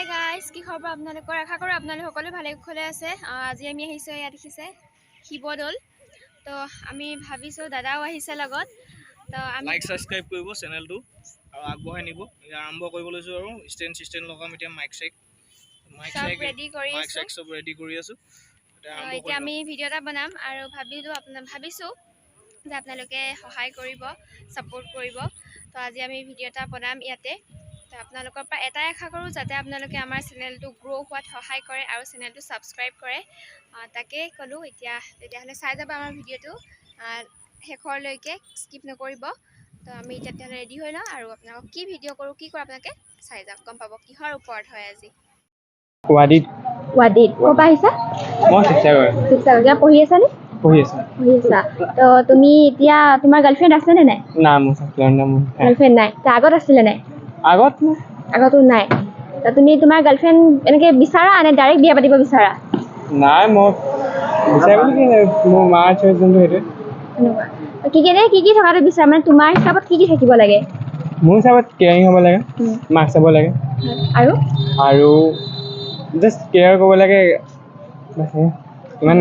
Hi guys, কি খবৰ আপোনালোকৰ? আশা কৰোঁ আপোনালোক সকলো ভালে কুশলে আছে। আজি আমি আহিছোঁ, ইয়াত দেখিছে শিৱদৌল। তো আমি ভাবিছোঁ দাদাও আহিছে লগত। তো আমি লাইক সাবস্ক্ৰাইব কৰিব চেনেলটো আৰু আগবঢ়াই নিব। আৰম্ভ কৰিব লৈছোঁ আৰু ষ্টেণ্ড লগাম এতিয়া মাইক চেক চব ৰেডি কৰি চব ৰেডি কৰি আছোঁ। এতিয়া আমি ভিডিঅ' এটা বনাম আৰু ভাবিছোঁ যে আপোনালোকে সহায় কৰিব, ছাপোৰ্ট কৰিব। তো আজি আমি ভিডিঅ' এটা বনাম ইয়াতে। তো আপোনালোকৰ পৰা এটাই আশা কৰোঁ যাতে আপোনালোকে আমাৰ চেনেলটো গ্ৰ' হোৱাত সহায় কৰে আৰু চেনেলটো ছাবস্ক্ৰাইব কৰে। তাকেই ক'লোঁ। তেতিয়াহ'লে চাই যাব আমাৰ ভিডিঅ'টো শেষৰলৈকে, স্কিপ নকৰিব। তো আমি তেতিয়াহ'লে ৰেডি হৈ লওঁ আৰু আপোনালোকক কি ভিডিঅ' কৰোঁ, কি কৰোঁ আপোনালোকে চাই যাওক, গম পাব কিহৰ ওপৰত হয় আজি। ৱাডিত ক'ৰ পৰা আহিছা? মই শিৱসাগৰ এতিয়া পঢ়ি আছানে? পঢ়ি আছোঁ। তো তুমি এতিয়া তোমাৰ গাৰ্লফ্ৰেণ্ড আছেনে নাই? না মোৰ গাৰ্লফ্ৰেণ্ড নাই। তো আগত আছিলে নাই? আগতো নাই। তো তুমি তোমাৰ গাৰ্লফ্ৰেণ্ড এনেকৈ বিচাৰা নে ডাইৰেক্ট বিয়া পাতিব বিচাৰা? নাই মই বিচাৰ বুলি কি মোৰ মাৰ চইচ যোনটো সেইটোৱে। কি থকাটো বিচাৰা, মানে তোমাৰ হিচাপত কি থাকিব লাগে? মোৰ হিচাপত কেয়াৰিং হ'ব লাগে, মাক চাব লাগে আৰু জাষ্ট কেয়াৰ কৰিব লাগে, ইমান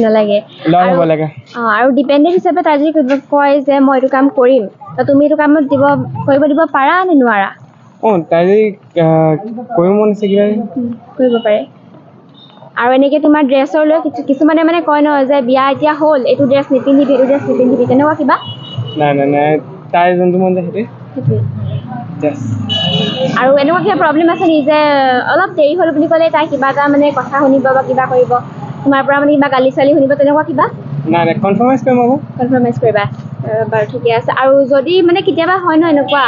নালাগে লয় হ'ব লাগে। আৰু ডিপেণ্ডেণ্ট হিচাপে তাই যদি কয় যে মই এইটো কাম কৰিম, তো তুমি এইটো কামত কৰিব দিব পাৰা নে নোৱাৰা? তাই যদি কৰিব মন আছে কিবা কৰিব পাৰে। আৰু এনেকৈ তোমাৰ ড্ৰেছৰ লৈ কিছুমানে মানে কয় ন যে বিয়া এতিয়া হ'ল, এইটো ড্ৰেছ নিপিন্ধিবি, এইটো ড্ৰেছ নিপিন্ধিবি, তেনেকুৱা কিবা? নাই তাই যোনটো মন যায় সেইটোৱে। আৰু এনেকুৱা কিবা প্ৰব্লেম আছে নেকি যে অলপ দেৰি হ'ল বুলি ক'লে তাই কিবা এটা মানে কথা শুনিব বা কিবা কৰিব, তোমাৰ পৰা মানে কিবা গালি চালি শুনিব, তেনেকুৱা কিবা? নাই কনফাৰ্মাইজ কৰিম আকৌ। কনফাৰ্মাইজ কৰিবা? বাৰু ঠিকে আছে। আৰু যদি মানে কেতিয়াবা হয় ন এনেকুৱা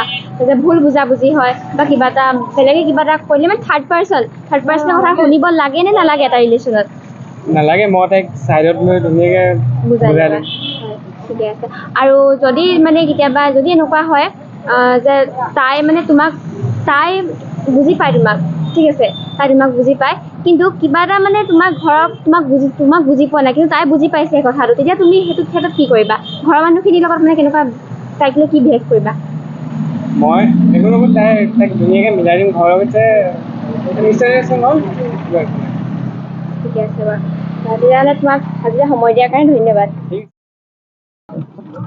যে ভুল বুজাবুজি হয় বা কিবা এটা বেলেগে কিবা এটা কৰিলে, মানে থাৰ্ড পাৰ্চনৰ কথা শুনিব লাগে নে নালাগে এটা ৰিলেশ্যনত? নালাগে, মই তাইক ছাইডত লৈ ধুনীয়াকৈ বুজাই দিম। ঠিকে আছে। আৰু যদি মানে কেতিয়াবা যদি এনেকুৱা হয় যে তাই মানে তাই বুজি পায় তোমাক, ঠিক আছে, তাই তোমাক বুজি পায়, কিন্তু কিবা এটা মানে তোমাৰ ঘৰত তোমাক বুজি পোৱা নাই, কিন্তু তাই বুজি পাইছে কথাটো, তেতিয়া তুমি সেইটো ক্ষেত্ৰত কি কৰিবা? ঘৰৰ মানুহখিনিৰ লগত মানে কেনেকুৱা তাইক লৈ কি বিহেভ কৰিবা? মই একো নকৰোঁ, তাইক ধুনীয়াকৈ মিলাই দিম ঘৰৰ ভিতৰত। ঠিকে আছে বাৰু। তেতিয়াহ'লে তোমাক আজিলৈ সময় দিয়াৰ কাৰণে ধন্যবাদ।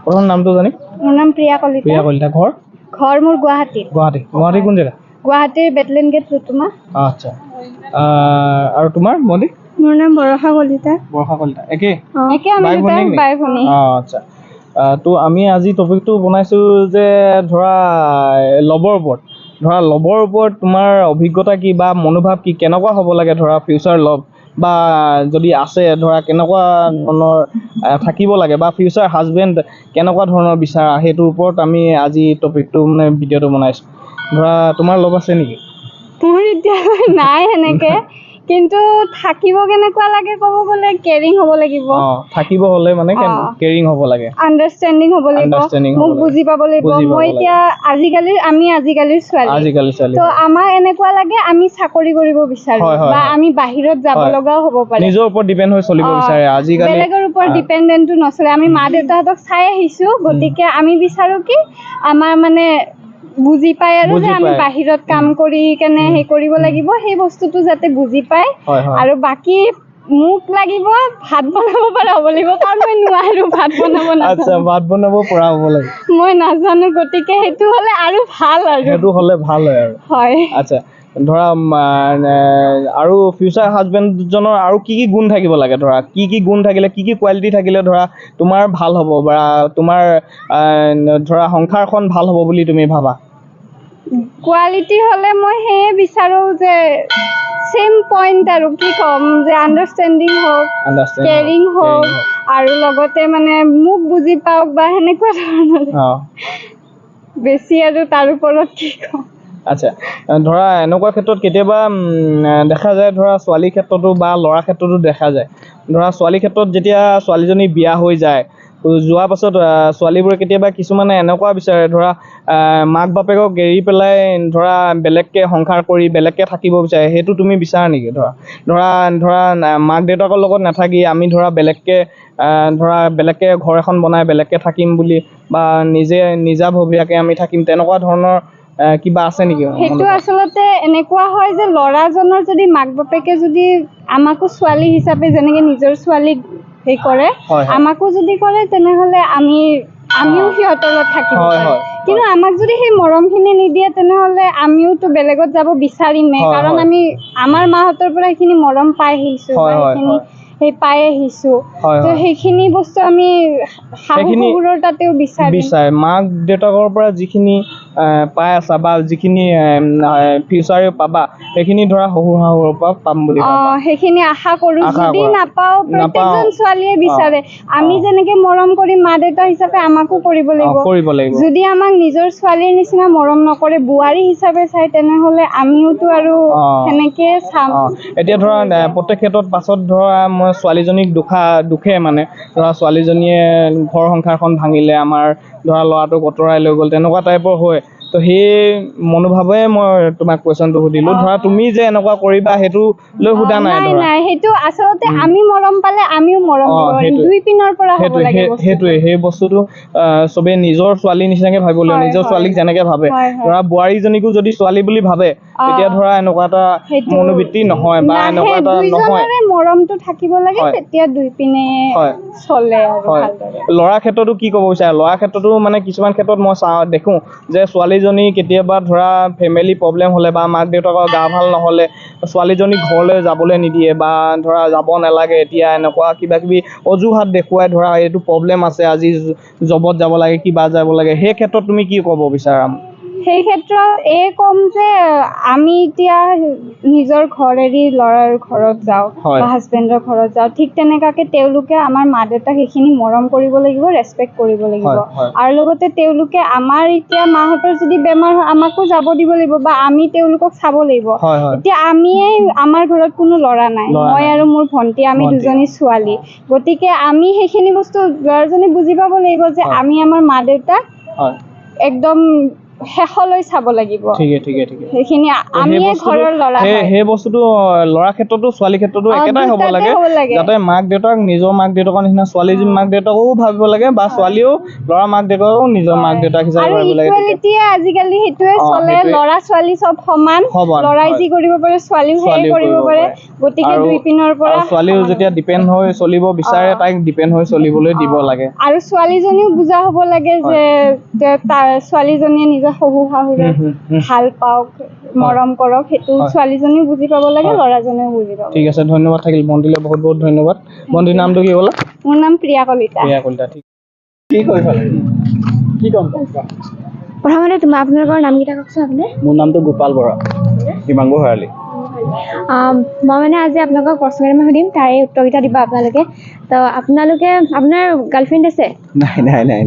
প্ৰথম নামটো জানি? মোৰ নাম প্ৰিয়া কলিতা। ঘৰ মোৰ গুৱাহাটীত। গুৱাহাটী কোন জেগা? গুৱাহাটীৰ বেটলেন গেট ৰুতুমা। আচ্ছা। আৰু তোমাৰ মলি? মোৰ নাম বৰষা কলিতা। একে আমি দুটাই বাই ভনী। আচ্ছা। তো আমি আজি টপিকটো বনাইছোঁ যে ধৰা লভৰ ওপৰত তোমাৰ অভিজ্ঞতা কি বা মনোভাৱ কি, কেনেকুৱা হ'ব লাগে ধৰা ফিউচাৰ লভ, বা যদি আছে ধৰা কেনেকুৱা ধৰণৰ থাকিব লাগে, বা ফিউচাৰ হাজবেণ্ড কেনেকুৱা ধৰণৰ বিচাৰা, সেইটোৰ ওপৰত আমি আজি টপিকটো মানে ভিডিঅ'টো বনাইছোঁ। ধৰা তোমাৰ লভ আছে নেকি? মোৰ এতিয়ালৈ নাই সেনেকে, কিন্তু থাকিব কেনেকুৱা লাগে ক'ব গ'লে কেয়াৰিং হ'ব লাগিব। থাকিব হ'লে মানে কেয়াৰিং হ'ব লাগে, আণ্ডাৰষ্টেণ্ডিং হ'ব লাগিব, মোক বুজি পাব লাগিব। মই এতিয়া আজিকালিৰ ছোৱালী, তো আমাৰ এনেকুৱা লাগে আমি চাকৰি কৰিব বিচাৰো বা আমি বাহিৰত যাব লগাও হ'ব পাৰে, নিজৰ ওপৰত ডিপেণ্ড হৈ চলিব বিচাৰে আজিকালি, বেলেগৰ ওপৰত ডিপেণ্ডেণ্টটো নচলে। আমি মা দেউতাহঁতক চাই আহিছোঁ, গতিকে আমি বিচাৰোঁ কি আমাৰ মানে বুজি পায় আৰু যে আমি বাহিৰত কাম কৰি কেনে সেই কৰিব লাগিব, সেই বস্তুটো যাতে বুজি পায়। আৰু বাকী মোক লাগিব ভাত বনাব পৰা হ'ব লাগিব, কাৰণ মই নোৱাৰো ভাত বনাব। আচ্ছা, ভাত বনাব পৰা হ'ব লাগে। মই নাজানো, গতিকে সেইটো হ'লে আৰু ভাল আৰু। সেইটো হ'লে ভাল হয় আৰু। হয়। আচ্ছা, ধৰা আৰু ফিউচাৰ হাজবেণ্ডজনৰ আৰু কি গুণ থাকিব লাগে, ধৰা কি গুণ থাকিলে, কি কোৱালিটি থাকিলে ধৰা তোমাৰ ভাল হ'ব বা তোমাৰ ধৰা সংসাৰখন ভাল হ'ব বুলি তুমি ভাবা? কোৱালিটি হ'লে মই সেয়ে বিচাৰোঁ যে চেম পইণ্ট আৰু কি ক'ম, যে আণ্ডাৰষ্টেণ্ডিং হওক, কেয়াৰিং হওক, আৰু লগতে মানে মোক বুজি পাওক বা সেনেকুৱা ধৰণৰ। বেছি আৰু তাৰ ওপৰত কি ক'ম। আচ্ছা, ধৰা এনেকুৱা ক্ষেত্ৰত কেতিয়াবা দেখা যায়, ধৰা ছোৱালীৰ ক্ষেত্ৰতো বা ল'ৰাৰ ক্ষেত্ৰতো দেখা যায়, ধৰা ছোৱালীৰ ক্ষেত্ৰত যেতিয়া ছোৱালীজনী বিয়া হৈ যায়, যোৱাৰ পাছত ছোৱালীবোৰে কেতিয়াবা কিছুমানে এনেকুৱা বিচাৰে, ধৰা মাক বাপেকক এৰি পেলাই ধৰা বেলেগকৈ সংসাৰ কৰি বেলেগকৈ থাকিব বিচাৰে, সেইটো তুমি বিচাৰা নেকি? ধৰা মাক দেউতাকৰ লগত নাথাকি আমি ধৰা বেলেগকৈ ঘৰ এখন বনাই বেলেগকৈ থাকিম বুলি, বা নিজাভৱীয়াকৈ আমি থাকিম, তেনেকুৱা ধৰণৰ কিবা আছে নেকি সেইটো আচলতে এনেকুৱা হয় যে ল'ৰাজনৰ যদি মাক বাপেকে যদি আমাকো ছোৱালী হিচাপে যেনেকে নিজৰ ছোৱালীক হেৰি কৰে হয়, হয়। আমাকো যদি কৰে তেনেহ'লে আমিও সিহঁতৰ লগত থাকিব হয়, পাৰোঁ হয়, কিন্তু আমাক যদি সেই মৰমখিনি নিদিয়ে তেনেহ'লে আমিওতো বেলেগত যাব বিচাৰিমেই হয়, কাৰণ হয়। আমি আমাৰ মাহঁতৰ পৰা সেইখিনি মৰম পাই আহিছোঁ হয়, বা হয়, সেইখিনি হয়। সেই পাই আহিছোঁ হয়, তো হয়। সেইখিনি বস্তু আমি শাহু সেইখিনি শহুৰৰ তাতেও বিচাৰিম বিচাৰে মাক দেউতাকৰ পৰা যিখিনি পাই আছা বা যিখিনি ফিউচাৰে পাবা সেইখিনি ধৰা শহুৰ শাহুৰৰ পৰা পাম বুলি ভাবা সেইখিনি আশা কৰোঁ আশা যদি কৰা। নাপাওঁ প্ৰত্যেকজন ছোৱালীয়ে বিচাৰে আমি যেনেকে মৰম কৰিম মা দেউতা হিচাপে আমাকো কৰিব লাগিব কৰিব লাগিব যদি আমাক নিজৰ ছোৱালীৰ নিচিনা মৰম নকৰে বোৱাৰী হিচাপে চাই তেনেহ'লে আমিওতো আৰু সেনেকে চাম এতিয়া ধৰা প্ৰত্যেক ক্ষেত্ৰত পাছত ধৰা মই ছোৱালীজনীক দুখে মানে ধৰা ছোৱালীজনীয়ে ঘৰ সংসাৰখন ভাঙিলে আমাৰ ধৰা ল'ৰাটোক আঁতৰাই লৈ গ'ল তেনেকুৱা টাইপৰ হয় তো সেই মনোভাৱে মই তোমাক কুৱেশ্যনটো সুধিলোঁ ধৰা তুমি যে এনেকুৱা কৰিবা সেইটো লৈ সোধা নাই ধৰা নাই সেইটো আচলতে আমি মৰম পালে আমিও মৰম দিব পাৰিম দুই পিনৰ পৰা হ'ব লাগে সেইটোৱে সেই বস্তুটো চবেই নিজৰ ছোৱালীৰ নিচিনাকে ভাবিব লাগিব নিজৰ ছোৱালীক যেনেকে ভাবে ধৰা বোৱাৰীজনীকো যদি ছোৱালী বুলি ভাবে তেতিয়া ধৰা এনেকুৱা এটা মনোবৃত্তি নহয় বা এনেকুৱা এটা নহয় দুইজনৰে মৰমটো থাকিব লাগে তেতিয়া দুই পিনে চলে আৰু ভালদৰে ল'ৰাৰ ক্ষেত্ৰতো কি ক'ব বিচাৰে ল'ৰাৰ ক্ষেত্ৰতো মানে কিছুমান ক্ষেত্ৰত মই দেখোঁ যে ছোৱালীজনী কেতিয়াবা ধৰা ফেমিলি প্ৰব্লেম হ'লে বা মাক দেউতাকৰ গা ভাল নহ'লে ছোৱালীজনী ঘৰলৈ যাবলৈ নিদিয়ে বা ধৰা যাব নালাগে এতিয়া এনেকুৱা কিবা কিবি অজুহাত দেখুৱাই ধৰা এইটো প্ৰব্লেম আছে আজি জবত যাব লাগে কিবা যাব লাগে সেই ক্ষেত্ৰত তুমি কি ক'ব বিচাৰা সেই ক্ষেত্ৰত ক'ম যে আমি এতিয়া নিজৰ ঘৰ এৰি ল'ৰাৰ ঘৰত যাওঁ বা হাজবেণ্ডৰ ঘৰত যাওঁ ঠিক তেনেকুৱাকে তেওঁলোকে আমাৰ মা দেউতাক সেইখিনি মৰম কৰিব লাগিব ৰেচপেক্ট কৰিব লাগিব আৰু লগতে তেওঁলোকে আমাৰ এতিয়া মাহঁতৰ যদি বেমাৰ হয় আমাকো যাব দিব লাগিব বা আমি তেওঁলোকক চাব লাগিব এতিয়া আমাৰ ঘৰত কোনো ল'ৰা নাই মই আৰু মোৰ ভণ্টি আমি দুজনী ছোৱালী গতিকে আমি সেইখিনি বস্তু ল'ৰাজনে বুজি পাব লাগিব যে আমি আমাৰ মা দেউতাক একদম শেষলৈ চাব লাগিব সেইখিনি আমিয়ে ঘৰৰ ল'ৰা সেই বস্তুটো ল'ৰাৰ ক্ষেত্ৰতো ছোৱালীৰ ক্ষেত্ৰতো একেটাই হ'ব লাগে যাতে মাক দেউতাক নিজৰ মাক দেউতাকৰ নিচিনা ছোৱালীৰ মাক দেউতাকো ভাবিব লাগে বা ছোৱালীও ল'ৰা মাক দেউতাকো নিজৰ মাক দেউতাক হিচাপে ভাবিব লাগে ইকুৱেলিটিয়ে আজিকালি সেইটোৱে চলে ল'ৰা ছোৱালী চব সমান ল'ৰাই যি কৰিব পাৰে ছোৱালীও সেই কৰিব পাৰে গতিকে দুই পিনৰ পৰা ছোৱালীও যেতিয়া ডিপেণ্ড হৈ চলিব বিচাৰে তাইক ডিপেণ্ড হৈ চলিবলৈ দিব লাগে আৰু ছোৱালীজনীও বুজা হ'ব লাগে যে তাৰ ছোৱালীজনীয়ে নিজৰ শহু শাহুৰে ভাল পাওক মৰম কৰক সেইটো ছোৱালীজনীও বুজি পাব লাগে ল'ৰাজনেও বুজি পাব ঠিক আছে ধন্যবাদ থাকিল ভণ্টিলৈ বহুত বহুত ধন্যবাদ ভণ্টিৰ নামটো কি ক'লা মোৰ নাম প্ৰিয়া কলিতা ঠিক কি কৰিবা কি ক'ম প্ৰথমতে আপোনালোকৰ নামকেইটা কওকচোন আপুনি মোৰ নামটো গোপাল বৰা হিমাংগু ভৰালী মই মানে আজি আপোনালোকক প্ৰশ্ন কেইটামান সুধিম তাৰে উত্তৰকেইটা দিব আপোনালোকে তো আপোনাৰ গাৰ্লফ্ৰেণ্ড আছে নাই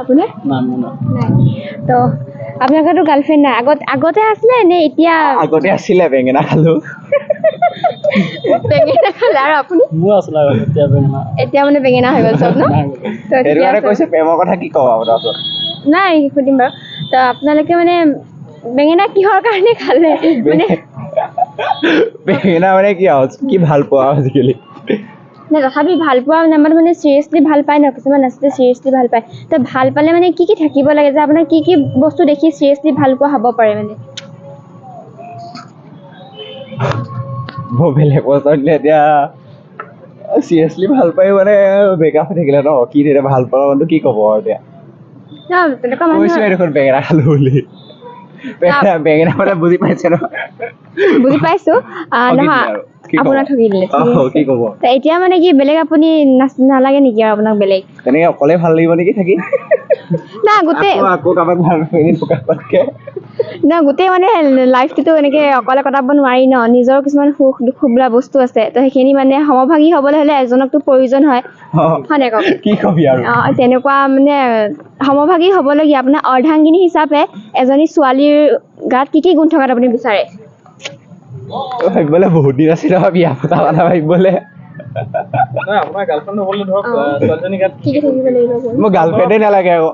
আপোনাৰ নাই তো আপোনালোকৰতো গাৰ্লফ্ৰেণ্ড নাই আগতে আছিলে নে এতিয়া আগতে আছিলে বেঙেনা খালো বেঙেনা খালে আৰু আপুনি মোৰ আছিলে এতিয়া মানে বেঙেনা হৈ গ'ল চব ন কৈছে প্ৰেমৰ কথা কি ক'ব আপোনাৰ নাই সুধিম বাৰু তো আপোনালোকে মানে বেঙেনা কিহৰ কাৰণে খালে মানে বেঙেনা মানে কি ভাল পোৱা আজিকালি নে তথাপি ভাল পোৱা নাম্বাৰটো মানে চিৰিয়াছলি ভাল পায় ন কিছুমান আছে চিৰিয়াছলি ভাল পায় তো ভাল পালে মানে কি থাকিব লাগে যে আপোনাৰ কি বস্তু দেখি চিৰিয়াছলি ভাল পোৱা হ'ব পাৰে মানে বেলেগ বস্তু এতিয়া চিৰিয়াছলি ভাল পাই মানে ব্ৰেকআপ হৈ থাকিলে ন কি তেতিয়া ভাল পোৱা মানুহটো কি ক'ব আৰু এতিয়া তেনেকুৱা মানুহ দেখোন বেঙেনা খালো বুলি বেঙেনা মানে বুজি পাইছে ন বুজি পাইছো নহয় আপোনাক ঠগি দিলে কি ক'ব এতিয়া মানে কি বেলেগ আপুনি নালাগে নেকি আৰু আপোনাক বেলেগ তেনেকে অকলে ভাল লাগিব নেকি থাকি না গোটেই আকৌ কাৰোবাক ভাল গোটেই মানে লাইফটোতো এনেকে অকলে কটাব নোৱাৰি ন নিজৰ কিছুমান সুখ দুখ বোলা বস্তু আছে তো সেইখিনি মানে সমভাগী হ'বলৈ হ'লে এজনকতো প্ৰয়োজন হয় নাই কওক কি কবি আৰু তেনেকুৱা মানে সমভাগী হ'বলগীয়া আপোনাৰ অৰ্ধাংগিনী হিচাপে এজনী ছোৱালীৰ গাত কি গুণ থকাত আপুনি বিচাৰে ভাবিবলৈ বহুত দিন আছিল নহয় বিয়া পতা কথা ভাবিবলৈ আপোনাৰ গাৰ্লফ্ৰেণ্ড হ'বলৈ ধৰক ছোৱালীজনীৰ গাত কি থাকিব লাগিব মোৰ গাৰ্লফ্ৰেণ্ডে নালাগে আকৌ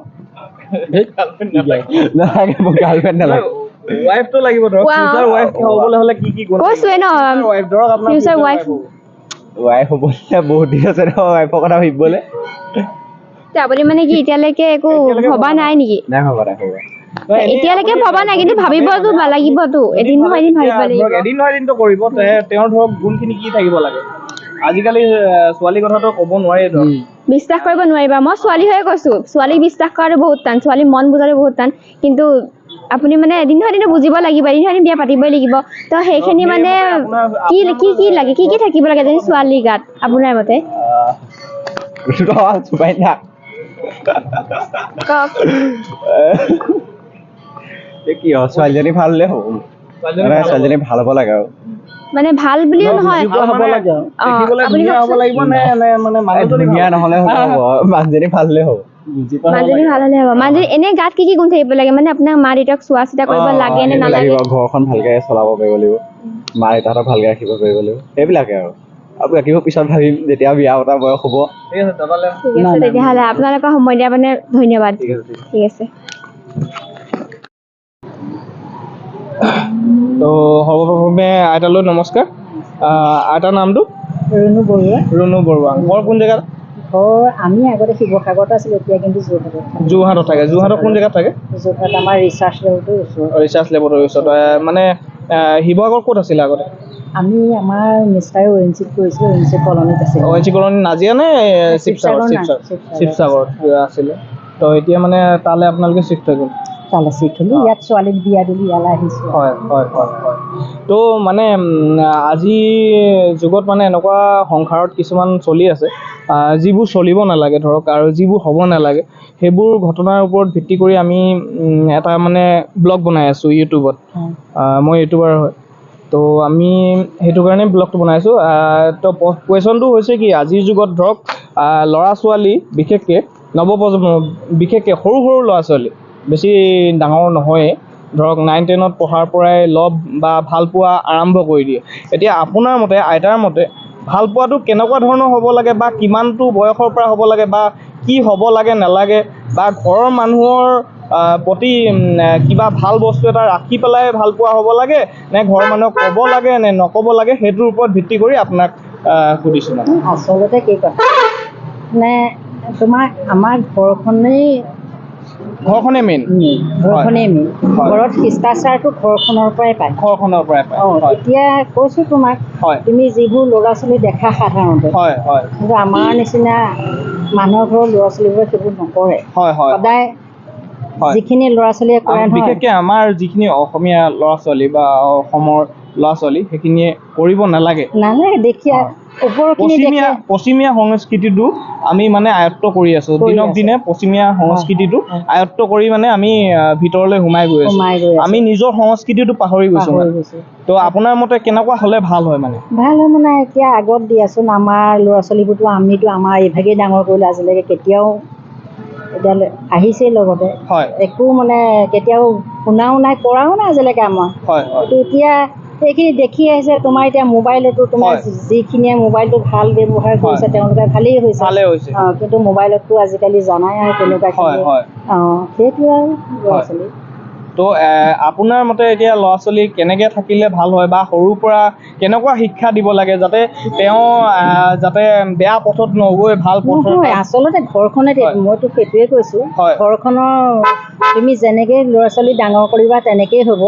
নালাগে মোৰ গাৰ্লফ্ৰেণ্ড নালাগে ৱাইফটো লাগিব ধৰক ফিউচাৰ ৱাইফ হ'বলৈ হ'লে কি গুণ কৈছোৱে ন ৱাইফ ধৰক আপোনাৰ ফিউচাৰ ৱাইফ হ'বলৈ বহুত দিন আছে ন ৱাইফৰ কথা ভাবিবলৈ আপুনি মানে কি এতিয়ালৈকে একো ভবা নাই নেকি নাই ভবা এতিয়ালৈকে ভবা নাই, কিন্তু ভাবিবতো লাগিবতো, এদিন নহয় এদিন ভাবিব লাগিব। এদিন নহয় এদিনতো কৰিব। তেওঁৰ ধৰক গুণখিনি কি থাকিব লাগে? আজিকালি ছোৱালীৰ কথাটো ক'ব নোৱাৰি ধৰক। বিশ্বাস কৰিব নোৱাৰিবা, মই ছোৱালী হৈয়ে কৈছো, ছোৱালীক বিশ্বাস কৰাটো বহুত টান, ছোৱালীৰ মন বুজাটো বহুত টান, কিন্তু আপুনি মানে এদিন নহয় এদিন বুজিব লাগিব, এদিন নহয় এদিন বিয়া পাতিবই লাগিব। তো সেইখিনি মানে কি কি কি লাগে, কি কি থাকিব লাগে এজনী ছোৱালীৰ গাত আপোনাৰ মতে? কওক। কি হয়, ছোৱালীজনী ভাল হ'লে হ'ব, ছোৱালীজনী ভাল হ'ব লাগে আৰু মানে ভাল বুলিও নহয়, ধুনীয়া হ'ব লাগিব নে মানে ধুনীয়া নহ'লে হ'ব, মানুহজনী ভাল হ'লে হ'ব। মানুহজনী ভাল হ'লে হ'ব। মানুহজনী এনে গাত কি কি গুণ থাকিব লাগে, মানে আপোনাৰ মা দেউতাক চোৱা চিতা কৰিব লাগে নে নালাগে? ঘৰখন ভালকে চলাব পাৰিব লাগিব, মা দেউতাহঁতক ভালকে ৰাখিব পাৰিব লাগিব, সেইবিলাকে আৰু বাকীবোৰ পিছত ভাবিম যেতিয়া বিয়া পতা বয়স হ'ব। ঠিক আছে দাদালে। ঠিক আছে তেতিয়াহ'লে আপোনালোকৰ সময় দিয়া মানে ধন্যবাদ। ঠিক আছে। তো সৰ্বপ্ৰথমে আইতালৈ নমস্কাৰ। আইতাৰ নামটো? ৰুণু বৰুৱা। ৰুণু বৰুৱা। ঘৰ কোন জেগাত? ঘৰ আমি আগতে শিৱসাগৰত আছিলোঁ, এতিয়া কিন্তু যোৰহাটত থাকে। যোৰহাটৰ কোন জেগাত থাকে? যোৰহাট আমাৰ ৰিচাৰ্চ লেবটোৰ ওচৰত। ৰিচাৰ্চ লেবৰেটৰীৰ ওচৰত। মানে শিৱসাগৰ ক'ত আছিলে আগতে? আমি আমাৰ মিষ্টাৰে ONGC কৰিছিলোঁ, ONGC কলনীত আছিলোঁ। ONGC কলনী নাজিয়া নে শিৱসাগৰ? শিৱসাগৰ আছিলে। তো এতিয়া মানে তালৈ আপোনালোকে চিফ্ট হৈ গ'ল? তালৈ চিফ্ট হ'লোঁ, ইয়াত ছোৱালীক বিয়া দিলোঁ, ইয়ালৈ আহিছোঁ। হয় হয় হয় হয়। তো মানে আজিৰ যুগত মানে এনেকুৱা সংসাৰত কিছুমান চলি আছে যিবোৰ চলিব নালাগে ধৰক, আৰু যিবোৰ হ'ব নালাগে সেইবোৰ ঘটনাৰ ওপৰত ভিত্তি কৰি আমি এটা মানে ব্লগ বনাই আছোঁ ইউটিউবত। মই ইউটিউবাৰ হয়, তো আমি সেইটো কাৰণে ব্লগটো বনাইছোঁ। তো কুৱেশ্যনটো হৈছে কি, আজিৰ যুগত ধৰক ল'ৰা ছোৱালী বিশেষকৈ নৱপ্ৰজন্ম, বিশেষকৈ সৰু সৰু ল'ৰা ছোৱালী, বেছি ডাঙৰ নহয়েই, ধৰক 9-10ত পঢ়াৰ পৰাই লভ বা ভাল পোৱা আৰম্ভ কৰি দিয়ে। এতিয়া আপোনাৰ মতে, আইতাৰ মতে, ভাল পোৱাটো কেনেকুৱা ধৰণৰ হ'ব লাগে, বা কিমানটো বয়সৰ পৰা হ'ব লাগে, বা কি হ'ব লাগে নালাগে, বা ঘৰৰ মানুহৰ প্ৰতি কিবা ভাল বস্তু এটা ৰাখি পেলাই ভাল পোৱা হ'ব লাগে, নে ঘৰৰ মানুহক ক'ব লাগে নে নক'ব লাগে, সেইটোৰ ওপৰত ভিত্তি কৰি আপোনাক সুধিছোঁ। মানে আচলতে কি কথা, মানে তোমাৰ আমাৰ ঘৰখনেই মেইন। ঘৰত শিষ্টাচাৰটো ঘৰখনৰ পৰাই পায়। এতিয়া কৈছোঁ তোমাক, তুমি যিবোৰ ল'ৰা ছোৱালী দেখা সাধাৰণতে, কিন্তু আমাৰ নিচিনা মানুহৰ ঘৰৰ ল'ৰা ছোৱালীবোৰে সেইবোৰ নকৰে। সদায় যিখিনি ল'ৰা ছোৱালীয়ে কৰে, বিশেষকৈ আমাৰ যিখিনি অসমীয়া ল'ৰা ছোৱালী বা অসমৰ ল'ৰা ছোৱালী, সেইখিনিয়ে কৰিব নালাগে। দেখি পশ্চিমীয়া সংস্কৃতিটো আমি মানে আয়ত্ব কৰি আছোঁ, দিনক দিনে পশ্চিমীয়া সংস্কৃতিটো আয়ত্ব কৰি মানে আমি ভিতৰলৈ সোমাই গৈ আছোঁ। আমি নিজৰ সংস্কৃতিটো পাহৰি গৈছোঁ। তো আপোনাৰ মতে কেনেকুৱা হ'লে ভাল হয়? মানে ভাল হয় মানে এতিয়া আগত দিয়াচোন, আমাৰ ল'ৰা ছোৱালীবোৰতো আমিতো আমাৰ এইভাগেই ডাঙৰ কৰিলোঁ, আজিলৈকে কেতিয়াও এতিয়া আহিছেই লগতে, একো মানে কেতিয়াও শুনাও নাই, কৰাও নাই আজিলৈকে আমাৰ। কিন্তু এতিয়া এইখিনি দেখি আহিছে, তোমাৰ এতিয়া মোবাইলতো তোমাৰ যিখিনিয়ে মোবাইলটো ভাল ব্যৱহাৰ কৰিছে তেওঁলোকে ভালেই হৈছে। কিন্তু মোবাইলততো আজিকালি জানাই আৰু তেনেকুৱাখিনি। সেইটোৱে আৰু ল'ৰা ছোৱালী। তো আপোনাৰ মতে এতিয়া ল'ৰা ছোৱালী কেনেকৈ থাকিলে ভাল হয়, বা সৰুৰ পৰা কেনেকুৱা শিক্ষা দিব লাগে যাতে তেওঁ যাতে বেয়া পথত নগৈ ভাল পথত? আচলতে ঘৰখনে, মইতো সেইটোৱে কৈছোঁ, ঘৰখনৰ তুমি যেনেকৈ ল'ৰা ছোৱালী ডাঙৰ কৰিবা তেনেকেই হ'ব।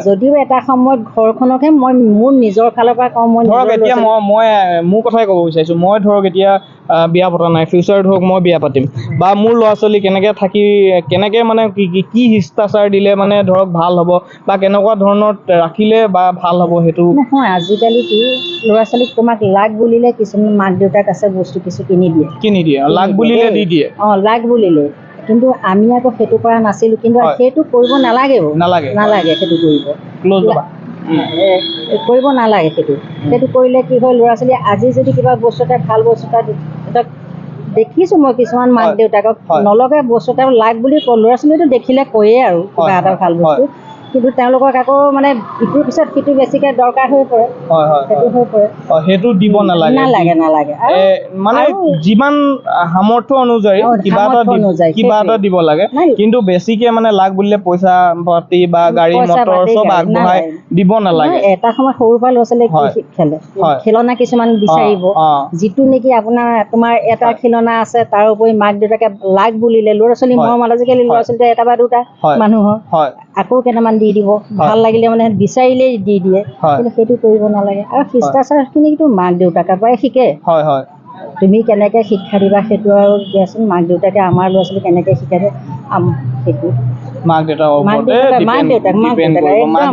যদিও এটা সময়ত ঘৰখনকহে মই মোৰ নিজৰ ফালৰ পৰা কওঁ, মই ধৰক এতিয়া মই মোৰ কথাই ক'ব বিচাৰিছোঁ, মই ধৰক এতিয়া বিয়া পতা নাই, ফিউচাৰ ধৰক মই বিয়া পাতিম, বা মোৰ ল'ৰা ছোৱালী কেনেকৈ মানে কি শিষ্টাচাৰ দিলে মানে ধৰক ভাল হ'ব, বা কেনেকুৱা ধৰণত ৰাখিলে বা ভাল হ'ব, সেইটো নহয়। আজিকালি কি ল'ৰা ছোৱালীক তোমাক লাগ বুলিলে কিছুমান মাক দেউতাক আছে বস্তু কিছু কিনি দিয়ে, লাগ বুলিলে দি দিয়ে। লাগ বুলিলে, কিন্তু আমি আকৌ সেইটো কৰা নাছিলোঁ। কিন্তু সেইটো কৰিব নালাগে সেইটো কৰিব নালাগে। সেইটো কৰিলে কি হয়, ল'ৰা ছোৱালী আজি যদি কিবা বস্তু এটা ভাল বস্তু এটা দেখিছোঁ, মই কিছুমান মাক দেউতাকক নলগাই বস্তু এটা লাগ বুলি ল'ৰা ছোৱালীটো দেখিলে কৈয়ে আৰু কিবা এটা ভাল বস্তু, কিন্তু তেওঁলোকক আকৌ মানে ইটোৰ পিছত সিটো বেছিকৈ দৰকাৰ হৈ পৰে, হয় হয় সেইটো হৈ পৰে। সেইটো দিব নালাগে নালাগে মানে যিমান সামৰ্থ্য অনুযায়ী কিবা এটা দিব লাগে, কিন্তু বেছিকে মানে লাগ বুলিলে পইচা পাতি বা গাড়ী মটৰ চব আগবঢ়াই দিব নালাগে। এটা সময়ত সৰুৰ পৰা ল'ৰা ছোৱালীয়ে কি খেলে, খেলনা কিছুমান বিচাৰিব, যিটো নেকি তোমাৰ এটা খেলনা আছে, তাৰ উপৰি মাক দেউতাকে লাগ বুলিলে ল'ৰা ছোৱালী মৰমত, আজিকালি ল'ৰা ছোৱালীটো এটা বা দুটা মানুহৰ আকৌ কেইটামান দি দিব, ভাল লাগিলে মানে বিচাৰিলেই দি দিয়ে, কিন্তু সেইটো কৰিব নালাগে। আৰু শিষ্টাচাৰখিনি কিন্তু মাক দেউতাকৰ পৰাই শিকে। তুমি কেনেকৈ শিক্ষা দিবা সেইটো আৰু দিয়াচোন, মাক দেউতাকে আমাৰ ল'ৰা ছোৱালী কেনেকৈ শিকাই দিয়ে সেইটো মাক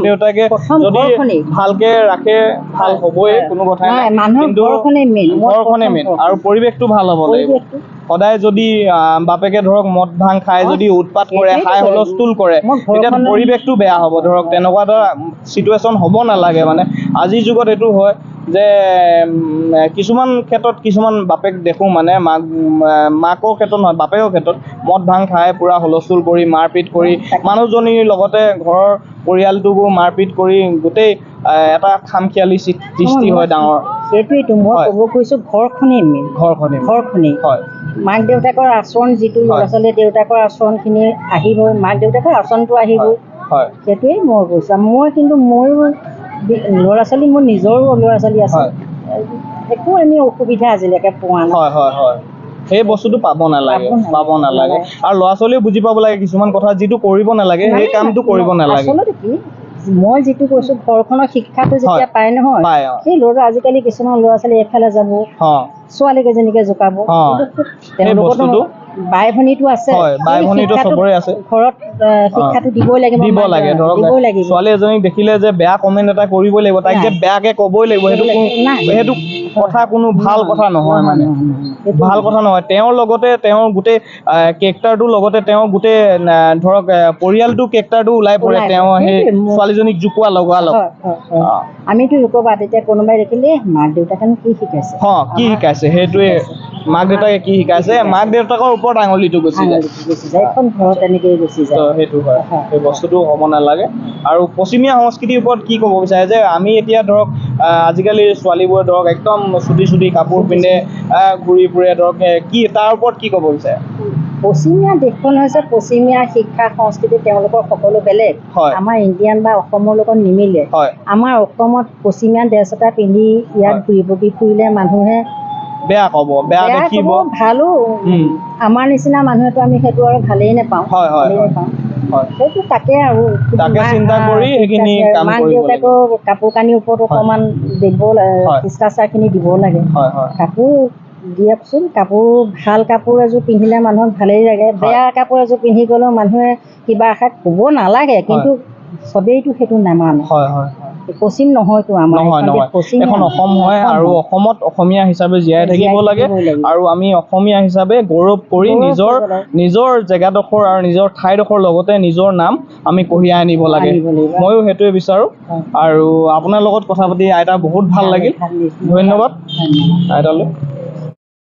দেউতাকে যদি ভালকে ৰাখে ভাল হ'বই, কোনো কথা নাই। কিন্তু ঘৰখনেই মেইন আৰু পৰিৱেশটো ভাল হ'ব লাগিব। সদায় যদি বাপেকে ধৰক মদ ভাং খাই যদি উৎপাত কৰে, হাই হুলস্থুল কৰে, তেতিয়া পৰিৱেশটো বেয়া হ'ব। ধৰক তেনেকুৱা এটা চিটুৱেশ্যন হ'ব নালাগে। মানে আজিৰ যুগত এইটো হয় যে কিছুমান ক্ষেত্ৰত কিছুমান বাপেক দেখোঁ, মানে মাকৰ ক্ষেত্ৰত নহয়, বাপেকৰ ক্ষেত্ৰত মদ ভাং খাই পূৰা হুলস্থুল কৰি মাৰপিট কৰি মানুহজনীৰ লগতে ঘৰৰ পৰিয়ালটোকো মাৰপিট কৰি গোটেই এটা খামখিয়ালি সৃষ্টি হয় ডাঙৰ। সেইটোৱেইটো মই ক'ব খুজিছোঁ, ঘৰখনেই মেইন, ঘৰখনেই মাক দেউতাকৰ আচৰণ যিটো ল'ৰা ছোৱালীয়ে দেউতাকৰ আচৰণখিনি আহিবই, মাক দেউতাকৰ আচৰণটো আহিবই, সেইটোৱেই মই কৈছোঁ। ময়ো ল'ৰা ছোৱালী, মোৰ নিজৰো ল'ৰা ছোৱালী আছে, একো আমি অসুবিধা আজিলৈকে পোৱা নাই। সেই বস্তুটো পাব নালাগে আৰু ল'ৰা ছোৱালীও বুজি পাব লাগে কিছুমান কথা, যিটো কৰিব নালাগে সেই কামটো কৰিব নালাগে। আচলতে কি মই যিটো কৈছোঁ, ঘৰখনৰ শিক্ষাটো যেতিয়া পায় নহয়, সেই ল'ৰা আজিকালি কিছুমান ল'ৰা ছোৱালী এফালে যাব, ছোৱালীকেইজনীকে জোকাব, তেওঁলোকতো বাই ভনীটো আছে, ঘৰত শিক্ষাটো দিবই লাগিব। ছোৱালী এজনীক দেখিলে যে বেয়া কমেণ্ট এটা কৰিবই লাগিব, তাইক যে বেয়াকে ক'বই লাগিব, সেইটো কথা কোনো ভাল কথা নহয়। মানে ভাল কথা নহয়। তেওঁৰ লগতে তেওঁৰ গোটেই কেৰেক্টাৰটোৰ লগতে তেওঁৰ গোটেই ধৰক পৰিয়ালটোৰ কেৰেক্টাৰটো ওলাই পৰে তেওঁ সেই ছোৱালীজনীক জোকোৱা লগালগ। আমিতো ক'ৰবাত এতিয়া কোনোবাই দেখিলে মাক দেউতাকেনো কি শিকাইছে, কি শিকাইছে, সেইটোৱে মাক দেউতাকে কি শিকাইছে, মাক দেউতাকৰ ওপৰত আঙুলিটো গুচি যায়, এখন ঘৰত তেনেকেই গুচি যায়। সেইটো হয়, সেই বস্তুটো হ'ব নালাগে। আৰু পশ্চিমীয়া সংস্কৃতিৰ ওপৰত কি ক'ব বিচাৰে যে আমি এতিয়া ধৰক আজিকালি ছোৱালীবোৰে ধৰক একদম চুটি কাপোৰ পিন্ধে, ঘূৰি ফুৰে, ধৰক কি তাৰ ওপৰত কি ক'ব বিচাৰে? পশ্চিমীয়া দেশখন হৈছে পশ্চিমীয়া শিক্ষা সংস্কৃতি, তেওঁলোকৰ সকলো বেলেগ, আমাৰ ইণ্ডিয়ান বা অসমৰ লগত নিমিলে। আমাৰ অসমত পশ্চিমীয়া ড্ৰেছ এটা পিন্ধি ইয়াত ঘূৰি ফুৰিলে মানুহে বেয়া ক'ব, বেয়া দেখিব, ভালো আমাৰ নিচিনা মানুহেতো আমি সেইটো আৰু ভালেই নাপাওঁ। সেইটো তাকে আৰু চিন্তা কৰি সেইখিনি মাক দেউতাকৰ কাপোৰ কানিৰ ওপৰত অকণমান শিষ্টাচাৰখিনি দিব লাগে। কাপোৰ দিয়কচোন, ভাল কাপোৰ এযোৰ পিন্ধিলে মানুহক ভালেই লাগে, বেয়া কাপোৰ এযোৰ পিন্ধি গ'লেও মানুহে কিবা এষাৰ ক'ব নালাগে, কিন্তু চবেইতো সেইটো নামানে। পশ্চিম নহয়তো আমাৰ এখন অসম হয়, আৰু অসমত অসমীয়া হিচাপে জীয়াই থাকিব লাগে, আৰু আমি অসমীয়া হিচাপে গৌৰৱ কৰি নিজৰ জেগাডোখৰ আৰু নিজৰ ঠাইডোখৰ লগতে নিজৰ নাম আমি কঢ়িয়াই আনিব লাগে। ময়ো সেইটোৱে বিচাৰোঁ। আৰু আপোনাৰ লগত কথা পাতি আইতা বহুত ভাল লাগিল, ধন্যবাদ আইতালৈ।